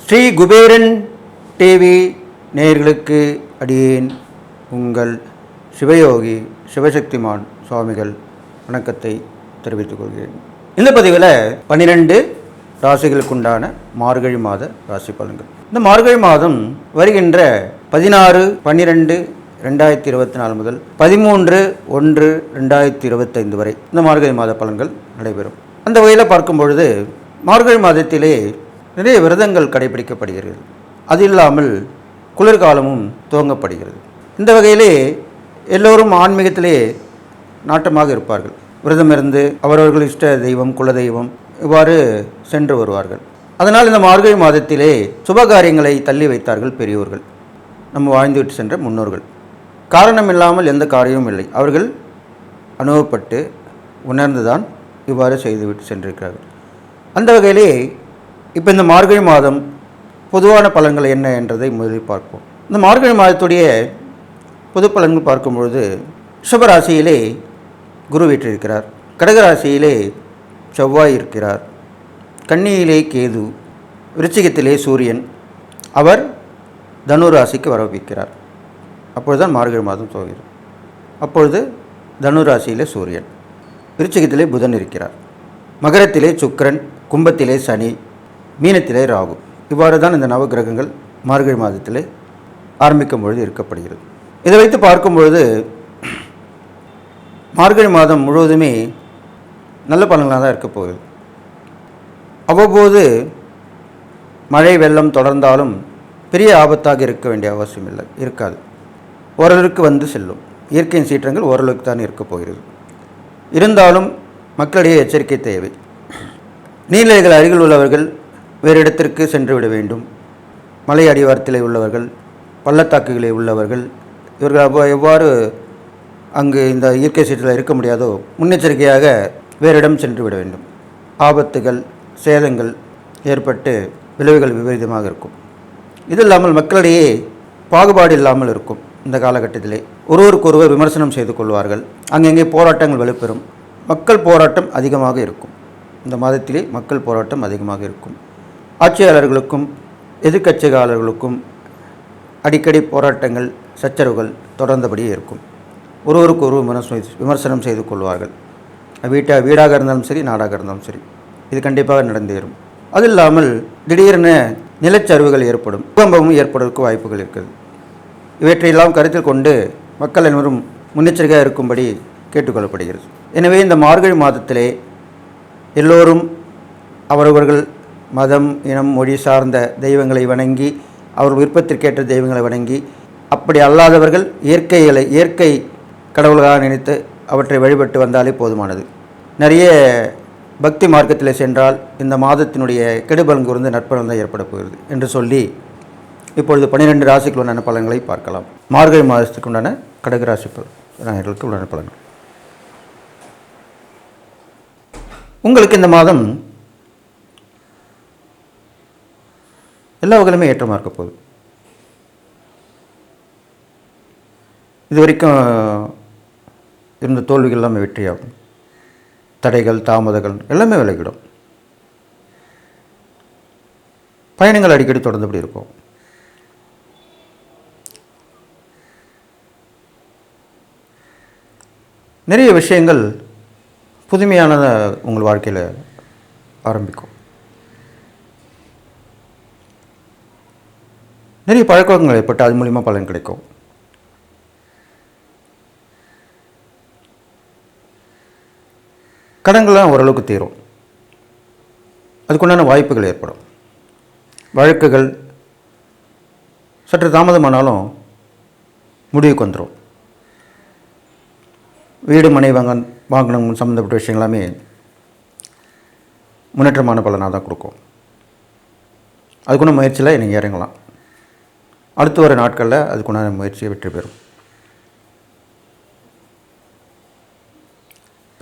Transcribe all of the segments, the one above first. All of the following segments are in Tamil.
ஸ்ரீ குபேரன் டிவி நேயர்களுக்கு அடியேன் உங்கள் சிவயோகி சிவசக்திமான் சுவாமிகள் வணக்கத்தை தெரிவித்துக் கொள்கிறேன். இந்த பதிவில் 12 ராசிகளுக்குண்டான மார்கழி மாத ராசி பலன்கள். இந்த மார்கழி மாதம் வருகின்ற 16/12/2024 முதல் 13/1/2025 வரை இந்த மார்கழி மாத பலன்கள் நடைபெறும். அந்த வகையில் பார்க்கும் பொழுது மார்கழி மாதத்திலே நிறைய விரதங்கள் கடைபிடிக்கப்படுகிறது. அது இல்லாமல் குளிர்காலமும் துவங்கப்படுகிறது. இந்த வகையிலே எல்லோரும் ஆன்மீகத்திலே நாட்டமாக இருப்பார்கள். விரதம் இருந்து அவரவர்கள் இஷ்ட தெய்வம் குலதெய்வம் இவ்வாறு சென்று வருவார்கள். அதனால் இந்த மார்கழி மாதத்திலே சுபகாரியங்களை தள்ளி வைத்தார்கள் பெரியோர்கள், நம்ம வாழ்ந்துவிட்டு சென்ற முன்னோர்கள். காரணம் இல்லாமல் எந்த காரியமும் இல்லை. அவர்கள் அனுபவப்பட்டு உணர்ந்துதான் இவ்வாறு செய்துவிட்டு சென்றிருக்கிறார்கள். அந்த வகையிலே இப்போ இந்த மார்கழி மாதம் பொதுவான பலன்கள் என்ன என்றதை முதலில் பார்ப்போம். இந்த மார்கழி மாதத்துடைய பொது பலன்கள் பார்க்கும்பொழுது ரிஷபராசியிலே குரு வீற்றிருக்கிறார், கடகராசியிலே செவ்வாய் இருக்கிறார், கன்னியிலே கேது, விருச்சிகத்திலே சூரியன், அவர் தனு ராசிக்கு வரவிக்கிறார். அப்பொழுதுதான் மார்கழி மாதம் துவங்குகிறது. அப்பொழுது தனு ராசியிலே சூரியன், விருச்சிகத்திலே புதன் இருக்கிறார், மகரத்திலே சுக்கிரன், கும்பத்திலே சனி, மீனத்திலே ராகு. இவ்வாறு தான் இந்த நவகிரகங்கள் மார்கழி மாதத்திலே ஆரம்பிக்கும் பொழுது இருக்கப்படுகிறது. இதை வைத்து பார்க்கும் பொழுது மார்கழி மாதம் முழுவதுமே நல்ல பலன்களாக தான் இருக்க போகுது. அவ்வப்போது மழை வெள்ளம் தொடர்ந்தாலும் பெரிய ஆபத்தாக இருக்க வேண்டிய அவசியம் இருக்காது. ஓரளவுக்கு வந்து செல்லும். இயற்கையின் சீற்றங்கள் ஓரளவுக்கு தான் இருக்க போகிறது. இருந்தாலும் மக்களிடையே எச்சரிக்கை தேவை. நீர்நிலைகள் அருகில் உள்ளவர்கள் வேறு இடத்திற்கு சென்று விட வேண்டும். மலை அடிவாரத்திலே உள்ளவர்கள், பள்ளத்தாக்குகளில் உள்ளவர்கள், இவர்கள் எவ்வாறு அங்கு இந்த இயற்கை சீற்றத்தில் இருக்க முடியாதோ முன்னெச்சரிக்கையாக வேறு இடம் சென்று விட வேண்டும். ஆபத்துகள் சேதங்கள் ஏற்பட்டு விளைவுகள் விபரீதமாக இருக்கும். இது இல்லாமல் மக்களிடையே பாகுபாடு இல்லாமல் இருக்கும். இந்த காலகட்டத்திலே ஒருவருக்கொருவர் விமர்சனம் செய்து கொள்வார்கள். அங்கங்கே போராட்டங்கள் வலுப்பெறும். மக்கள் போராட்டம் அதிகமாக இருக்கும். இந்த மாதத்திலே மக்கள் போராட்டம் அதிகமாக இருக்கும். ஆட்சியாளர்களுக்கும் எதிர்க்கட்சியாளர்களுக்கும் அடிக்கடி போராட்டங்கள் சச்சரவுகள் தொடர்ந்தபடியே இருக்கும். ஒருவருக்கு ஒரு விமர்சனம் செய்து கொள்வார்கள். வீடாக இருந்தாலும் சரி, நாடாக இருந்தாலும் சரி, இது கண்டிப்பாக நடந்தேறும். அது இல்லாமல் திடீரென நிலச்சரிவுகள் ஏற்படும், பூகம்பமும் ஏற்படுவதற்கு வாய்ப்புகள் இருக்குது. இவற்றையெல்லாம் கருத்தில் கொண்டு மக்கள் அனைவரும் முன்னெச்சரிக்கையாக இருக்கும்படி கேட்டுக்கொள்ளப்படுகிறது. எனவே இந்த மார்கழி மாதத்திலே எல்லோரும் அவரவர்கள் மதம் இனம் மொழி சார்ந்த தெய்வங்களை வணங்கி, அவர் விருப்பத்திற்கேற்ற தெய்வங்களை வணங்கி, அப்படி அல்லாதவர்கள் இயற்கை கடவுள்களாக நினைத்து அவற்றை வழிபட்டு வந்தாலே போதுமானது. நிறைய பக்தி மார்க்கத்தில் சென்றால் இந்த மாதத்தினுடைய கெடுபலன் கூர்ந்து நற்பலன் தான் ஏற்பட போகிறது என்று சொல்லி இப்பொழுது 12 ராசிக்கு உண்டான பலன்களை பார்க்கலாம். மார்கழி மாதத்துக்கு உண்டான கடகராசி பலன்களுக்கு உண்டான பலன்கள். உங்களுக்கு இந்த மாதம் எல்லா வகையிலுமே ஏற்றமாக இருக்க போகுது. இது வரைக்கும் இருந்த தோல்விகள் எல்லாமே வெற்றியாகும். தடைகள் தாமதங்கள் எல்லாமே விலகிடும். பயணங்கள் அடிக்கடி தொடர்ந்தபடி இருக்கும். நிறைய விஷயங்கள் புதுமையானதை உங்கள் வாழ்க்கையில் ஆரம்பிக்கும். நிறைய பழக்கங்கள் ஏற்பட்டு அது மூலிமா பலன் கிடைக்கும். கடன்கள்லாம் ஓரளவுக்கு தீரும். அதுக்குண்டான வாய்ப்புகள் ஏற்படும். வழக்குகள் சற்று தாமதமானாலும் முடிவுக்கு வந்துடும். வீடு மனை வாங்கணும் சம்மந்தப்பட்ட விஷயங்கள் எல்லாமே முன்னேற்றமான பலனாக தான் கொடுக்கும். அதுக்குள்ள முயற்சியில் நீங்கள் இறங்கலாம். அடுத்து வர நாட்களில் அதுக்குண்டான முயற்சியை வெற்றி பெறும்.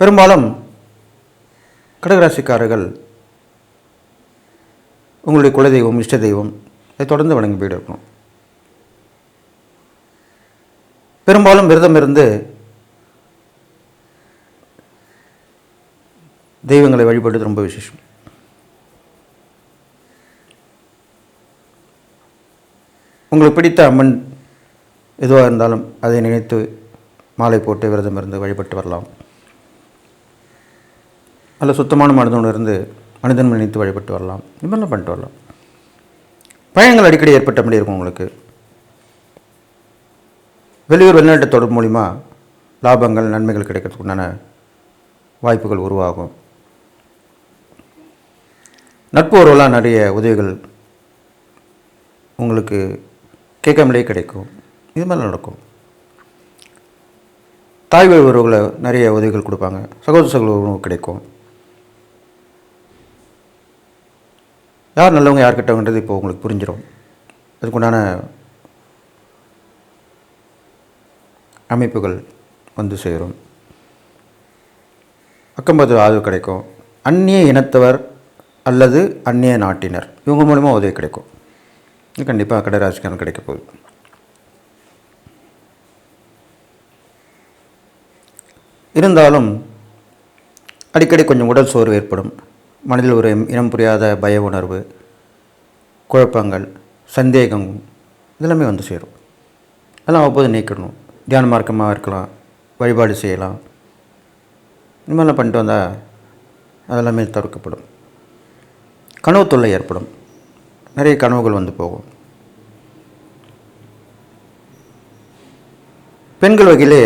பெரும்பாலும் கடகராசிக்காரர்கள் உங்களுடைய குலதெய்வம் இஷ்ட தெய்வம் அதை தொடர்ந்து வணங்கி போய்ட்டு இருக்கணும். பெரும்பாலும் விரதம் இருந்து தெய்வங்களை வழிபடுறது ரொம்ப விசேஷம். உங்களுக்கு பிடித்த அம்மன் எதுவாக இருந்தாலும் அதை நினைத்து மாலை போட்டு விரதம் இருந்து வழிபட்டு வரலாம். அல்ல சுத்தமான மனதோடு இருந்து மனிதன் நினைத்து வழிபட்டு வரலாம். இது மாதிரிலாம் பண்ணிட்டு வரலாம். பயணங்கள் அடிக்கடி ஏற்பட்ட மாதிரி இருக்கும். உங்களுக்கு வெளியூர் வெளிநாட்டு தொடர்பு மூலிமா லாபங்கள் நன்மைகள் கிடைக்கிறதுக்கு உண்டான வாய்ப்புகள் உருவாகும். நட்பு உறவுலாம் நிறைய உதவிகள் உங்களுக்கு கேட்காமலே கிடைக்கும். இது மாதிரி நடக்கும். தாய் வழி உறவுகளை நிறைய உதவிகள் கொடுப்பாங்க. சகோதர உறவு கிடைக்கும். யார் நல்லவங்க யார் கெட்டவங்கன்றது இப்போ உங்களுக்கு புரிஞ்சிடும். அதுக்குண்டான அமைப்புகள் வந்து சேரும். அக்கம்பக்கத்தில் ஆதரவு கிடைக்கும். அந்நிய இனத்தவர் அல்லது அந்நிய நாட்டினர் இவங்க மூலமாக உதவி கிடைக்கும். இது கண்டிப்பாக கடகராசிக்காரன் கிடைக்க போகுது. இருந்தாலும் அடிக்கடி கொஞ்சம் உடல் சோர்வு ஏற்படும். மனதில் ஒரு இனம் புரியாத பய உணர்வு, குழப்பங்கள், சந்தேகம் இதெல்லாமே வந்து சேரும். அதெல்லாம் அவ்வப்போது நீக்கணும். தியான மார்க்கமாக இருக்கலாம், வழிபாடு செய்யலாம். இந்த மாதிரிலாம் பண்ணிட்டு வந்தால் அதெல்லாமே தவிர்க்கப்படும். கனவு தொல்லை ஏற்படும். நிறைய கனவுகள் வந்து போகும். பெண்கள் வகையிலே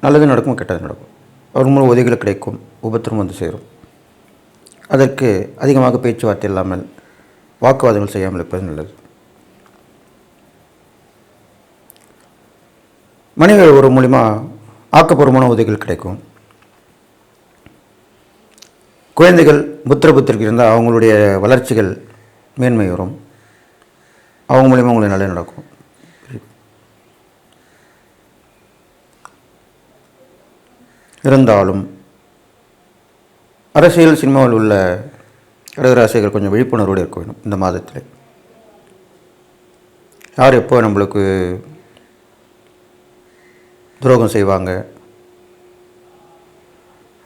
நல்லது நடக்கும், கெட்டது நடக்கும். அவர் மூலம் உதவிகள் கிடைக்கும், உபத்திரம் வந்து சேரும். அதற்கு அதிகமாக பேச்சுவார்த்தை இல்லாமல் வாக்குவாதங்கள் செய்யாமல் இருப்பது நல்லது. மனித ஒரு மூலிமா ஆக்கப்பூர்வமான உதவிகள் கிடைக்கும். குழந்தைகள் புத்திரபுத்திரிக்கு இருந்தால் அவங்களுடைய வளர்ச்சிகள் மேன்மை வரும். அவங்க மூலிமா உங்களுக்கு நல்லது நடக்கும். இருந்தாலும் அரசியல் சினிமாவில் உள்ள கடகராசிகள் கொஞ்சம் விழிப்புணர்வோடு இருக்க வேண்டும். இந்த மாதத்தில் யார் எப்போ நம்மளுக்கு துரோகம் செய்வாங்க,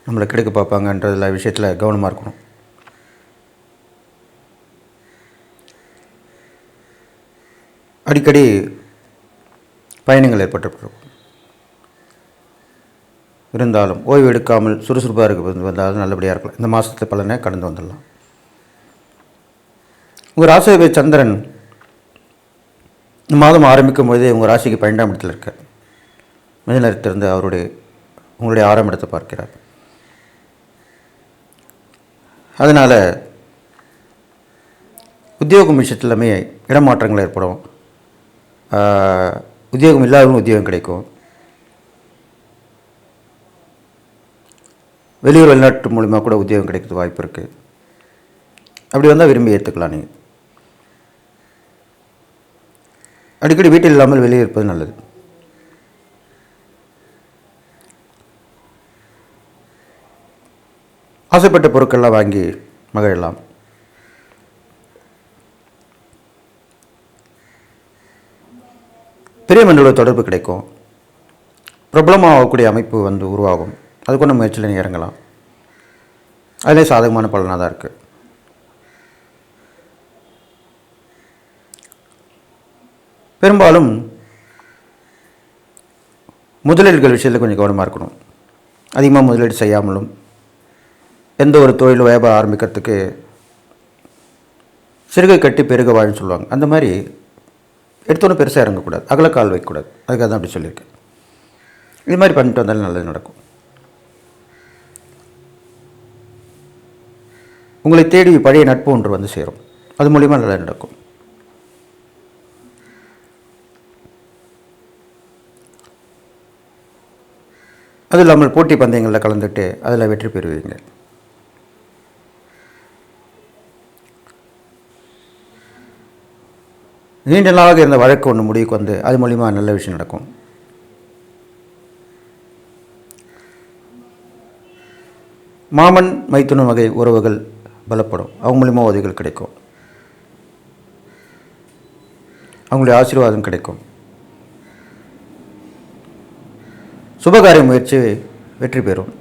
நம்மளை கெடுக்க பார்ப்பாங்கன்றதுல விஷயத்தில் கவனமாக இருக்கணும். அடிக்கடி பயணங்கள் ஏற்பட்டிருக்கும். இருந்தாலும் ஓய்வு எடுக்காமல் சுறுசுறுப்பாக இருக்க வந்தாலும் நல்லபடியாக இருக்கலாம். இந்த மாதத்தில் பலனை கடந்து வந்துடலாம். உங்கள் ராசியை சந்திரன் இந்த மாதம் ஆரம்பிக்கும் போதே உங்கள் ராசிக்கு 12ஆம் இடத்தில் இருக்க மிதுனத்திலிருந்து உங்களுடைய 6ஆம் இடத்தை பார்க்கிறார். அதனால் உத்தியோகம் விஷயத்தில் எல்லாமே இடமாற்றங்கள் ஏற்படும். உத்தியோகம் இல்லாதவங்க உத்தியோகம் கிடைக்கும். வெளியூர் வெளிநாட்டு மூலிமா கூட உத்தியோகம் கிடைக்கிறது வாய்ப்பு இருக்குது. அப்படி வந்தால் விரும்பி ஏற்றுக்கலாம். நீங்கள் அடிக்கடி வீட்டில் இல்லாமல் வெளியே இருப்பது நல்லது. ஆசைப்பட்ட பொருட்கள்லாம் வாங்கி மகிழலாம். பெரிய மனிதர்களோட தொடர்பு கிடைக்கும். பிரபலமாகக்கூடிய அமைப்பு வந்து உருவாகும். அதுக்கொண்டு முயற்சியில் நீங்கள் இறங்கலாம். அதிலே சாதகமான பலனாக தான் இருக்குது. பெரும்பாலும் முதலீடுகள் விஷயத்தில் கொஞ்சம் கவனமாக இருக்கணும். அதிகமாக முதலீடு செய்யாமலும் எந்த ஒரு தொழில் வியாபாரம் ஆரம்பிக்கிறதுக்கு சிறுகை கட்டி பெருக வாழுன்னு சொல்லுவாங்க. அந்த மாதிரி எடுத்தோன்னே பெருசாக இறங்கக்கூடாது, அகலக்கால் வைக்கக்கூடாது. அதுக்காக தான் அப்படி சொல்லியிருக்கேன். இது மாதிரி பண்ணிட்டு வந்தாலும் நல்லது நடக்கும். உங்களை தேடி பழைய நட்பு ஒன்று வந்து சேரும். அது மூலிமா நல்லது நடக்கும். அது இல்லாமல் போட்டி பந்தயங்களில் கலந்துட்டு அதில் வெற்றி பெறுவீங்க. நீண்ட நாளாக இருந்த வழக்கு ஒன்று முடிவுக்கு வந்து அது மூலிமா நல்ல விஷயம் நடக்கும். மாமன் மைத்துன வகை உறவுகள் பலப்படும். அவங்க மூலிமா உதவிகள் கிடைக்கும். அவங்களுடைய ஆசீர்வாதம் கிடைக்கும். சுபகாரிய முயற்சி வெற்றி பெறும்.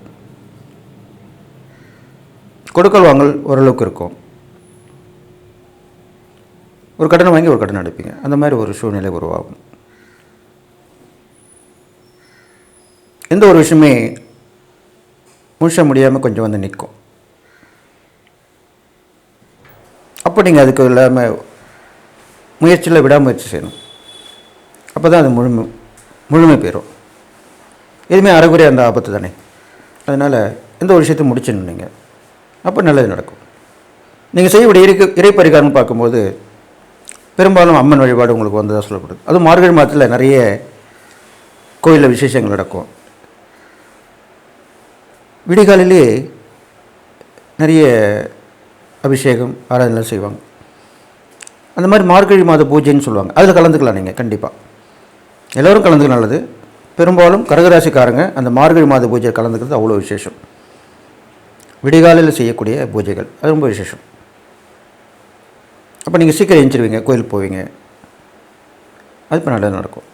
கொடுக்கல் வாங்கல் ஓரளவுக்கு இருக்கும். ஒரு கடனை வாங்கி ஒரு கடன் அடைப்பீங்க. அந்த மாதிரி ஒரு சூழ்நிலை உருவாகும். எந்த ஒரு விஷயமே முழுச முடியாமல் கொஞ்சம் வந்து நிற்கும். அப்போ நீங்கள் அதுக்கு இல்லாமல் முயற்சியில் விடாமுயற்சி செய்யணும். அப்போ தான் அது முழுமை பெறும். எதுவுமே அறகுறையாக அந்த ஆபத்து தானே. அதனால் எந்த ஒரு விஷயத்தையும் முடிச்சிடணும் நீங்கள். அப்போ நல்லது நடக்கும். நீங்கள் செய்யக்கூடிய இறை பரிகாரம்னு பார்க்கும்போது பெரும்பாலும் அம்மன் வழிபாடு உங்களுக்கு வந்ததாக சொல்லப்படுது. அதுவும் மார்கழி மாதத்தில் நிறைய கோயிலில் விசேஷங்கள் நடக்கும். விடிகாலையிலே நிறைய அபிஷேகம் ஆராதனை செய்வாங்க. அந்த மாதிரி மார்கழி மாத பூஜைன்னு சொல்லுவாங்க. அதில் கலந்துக்கலாம் நீங்கள். கண்டிப்பாக எல்லோரும் கலந்துக்க நல்லது. பெரும்பாலும் கடகராசிக்காரங்க அந்த மார்கழி மாத பூஜை கலந்துக்கிறது அவ்வளோ விசேஷம். விடிகாலையில் செய்யக்கூடிய பூஜைகள் அது ரொம்ப விசேஷம். அப்போ நீங்கள் சீக்கிரம் எழுந்திருவீங்க, கோயிலுக்கு போவீங்க. அது இப்போ நல்லது நடக்கும்.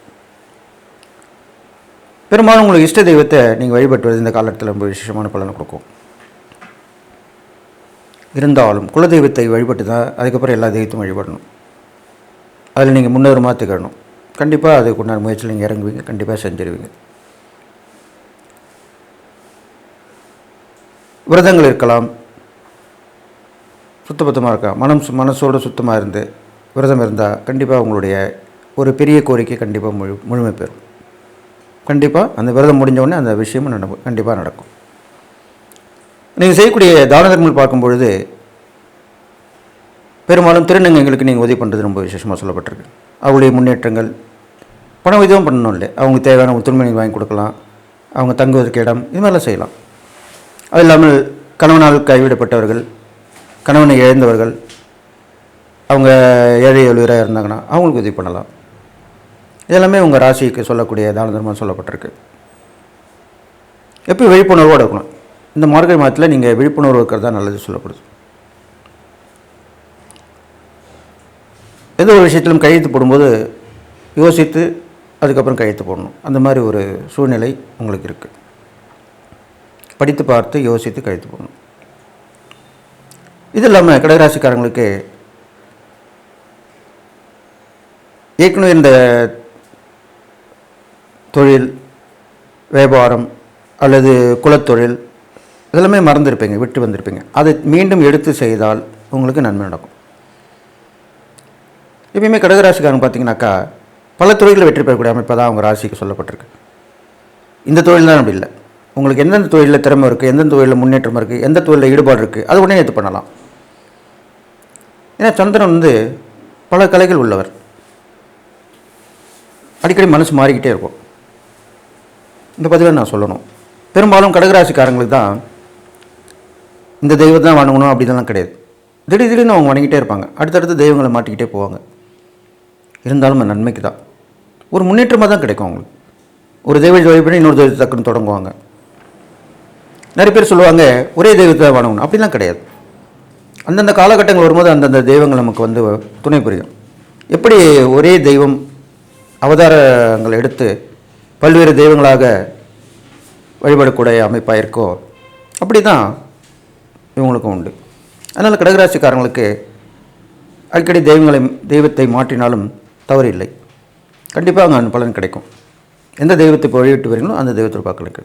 பெரும்பாலும் உங்களுக்கு இஷ்ட தெய்வத்தை நீங்கள் வழிபட்டு வருது இந்த காலத்தில் ரொம்ப விசேஷமான பலனை கொடுக்கும். இருந்தாலும் குலதெய்வத்தை வழிபட்டு தான் அதுக்கப்புறம் எல்லா தெய்வத்தையும் வழிபடணும். அதில் நீங்கள் முன்னேறமாக திகழணும். கண்டிப்பாக அதுக்கு உண்டான முயற்சியில் நீங்கள் இறங்குவீங்க. கண்டிப்பாக செஞ்சிருவீங்க. விரதங்கள் இருக்கலாம். சுத்தபத்தமாக இருக்கலாம். மனசோடு சுத்தமாக இருந்து விரதம் இருந்தால் கண்டிப்பாக உங்களுடைய ஒரு பெரிய கோரிக்கை கண்டிப்பாக முழுமை பெறும். கண்டிப்பாக அந்த விரதம் முடிஞ்ச உடனே அந்த விஷயமும் கண்டிப்பாக நடக்கும். நீங்கள் செய்யக்கூடிய தான தர்மங்கள் பார்க்கும்பொழுது பெரும்பாலும் திருநங்கைகளுக்கு நீங்கள் உதவி பண்ணுறது ரொம்ப விசேஷமாக சொல்லப்பட்டிருக்கு. அவங்களுடைய முன்னேற்றங்கள் பண உதவியும் பண்ணணும் இல்லை. அவங்களுக்கு தேவையான துணிமணி வாங்கி கொடுக்கலாம். அவங்க தங்குவதற்கு இடம் இது மாதிரிலாம் செய்யலாம். அது இல்லாமல் கணவனால் கைவிடப்பட்டவர்கள், கணவனை இழந்தவர்கள், அவங்க ஏழை எளியராக இருந்தாங்கன்னா அவங்களுக்கு உதவி பண்ணலாம். இதெல்லாமே உங்கள் ராசிக்கு சொல்லக்கூடிய தான தர்மம் சொல்லப்பட்டிருக்கு. எப்போ விழிப்புணர்வோடு இருக்கணும். இந்த மார்கழி மாதத்தில் நீங்கள் விழிப்புணர்வு இருக்கிறது தான் நல்லது சொல்லப்படுது. எந்த ஒரு விஷயத்திலும் கையெழுத்து போடும்போது யோசித்து அதுக்கப்புறம் கையெழுத்து போடணும். அந்த மாதிரி ஒரு சூழ்நிலை உங்களுக்கு இருக்குது. படித்து பார்த்து யோசித்து கையெழுத்து போடணும். இது இல்லாமல் கடகராசிக்காரங்களுக்கு ஏற்கனவே இந்த தொழில், வியாபாரம் அல்லது குலத்தொழில் இதெல்லாமே மறந்துருப்பீங்க, விட்டு வந்திருப்பீங்க. அதை மீண்டும் எடுத்து செய்தால் உங்களுக்கு நன்மை நடக்கும். எப்பயுமே கடகராசிக்காரங்க பார்த்தீங்கன்னாக்கா பல தொழில்களில் வெற்றி பெறக்கூடிய அமைப்பாக தான் அவங்க ராசிக்கு சொல்லப்பட்டிருக்கு. இந்த தொழில் தான் அப்படி இல்லை. உங்களுக்கு எந்தெந்த தொழிலில் திறமை இருக்குது, எந்தெந்த தொழிலில் முன்னேற்றம் இருக்குது, எந்த தொழிலில் ஈடுபாடு இருக்குது, அது உடனே எடுத்து பண்ணலாம். ஏன்னா சந்திரன் பல கலைகள் உள்ளவர். அடிக்கடி மனசு மாறிக்கிட்டே இருக்கும். இந்த பதிவை நான் சொல்லணும். பெரும்பாலும் கடகராசிக்காரங்களுக்கு தான் இந்த தெய்வத்தை தான் வணங்கணும் அப்படின்லாம் கிடையாது. திடீர்னு அவங்க வணங்கிட்டே இருப்பாங்க. அடுத்தடுத்து தெய்வங்களை மாட்டிக்கிட்டே போவாங்க. இருந்தாலும் நன்மைக்கு தான், ஒரு முன்னேற்றமாக தான் கிடைக்கும் அவங்களுக்கு. ஒரு தெய்வத்தை வழிபடி இன்னொரு தெய்வத்தை டக்குன்னு தொடங்குவாங்க. நிறைய பேர் சொல்லுவாங்க ஒரே தெய்வத்தை தான் வணங்கணும். அப்படிலாம் கிடையாது. அந்தந்த காலகட்டங்கள் வரும்போது அந்தந்த தெய்வங்கள் நமக்கு துணை புரியும். எப்படி ஒரே தெய்வம் அவதாரங்கள் எடுத்து பல்வேறு தெய்வங்களாக வழிபடக்கூடிய அமைப்பாக இருக்கோ அப்படி தான் இவங்களுக்கும் உண்டு. அதனால் கடகராசிக்காரங்களுக்கு அடிக்கடி தெய்வத்தை மாற்றினாலும் தவறு இல்லை. கண்டிப்பாக அங்கே அந்த பலன் கிடைக்கும். எந்த தெய்வத்தை இப்போ வழிவிட்டு வரீங்களோ அந்த தெய்வத்தை பார்க்கலுக்கு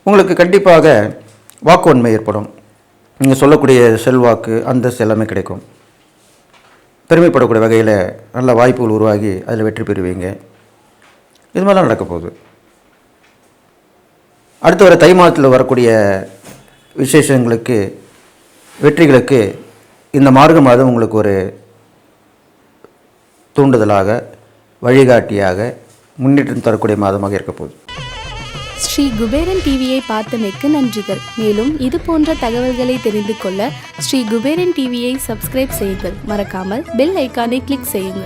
உங்களுக்கு கண்டிப்பாக வாக்குவன்மை ஏற்படும். நீங்கள் சொல்லக்கூடிய செல்வாக்கு அந்தஸ்து எல்லாமே கிடைக்கும். பெருமைப்படக்கூடிய வகையில் நல்ல வாய்ப்புகள் உருவாகி அதில் வெற்றி பெறுவீங்க. இது மாதிரிலாம் நடக்க போகுது. அடுத்து வர தை மாதத்தில் வரக்கூடிய விசேஷங்களுக்கு, வெற்றிகளுக்கு இந்த மார்க மாதம் உங்களுக்கு ஒரு தூண்டுதலாக, வழிகாட்டியாக, முன்னேற்றம் தரக்கூடிய மாதமாக இருக்க போகுது. ஸ்ரீ குபேரன் டிவியை பார்த்தமைக்கு நன்றிகள். மேலும் இது போன்ற தகவல்களை தெரிந்து கொள்ள ஸ்ரீ குபேரன் டிவியை சப்ஸ்கிரைப் செய்யுங்கள். மறக்காமல் பெல் ஐக்கானை கிளிக் செய்யுங்கள்.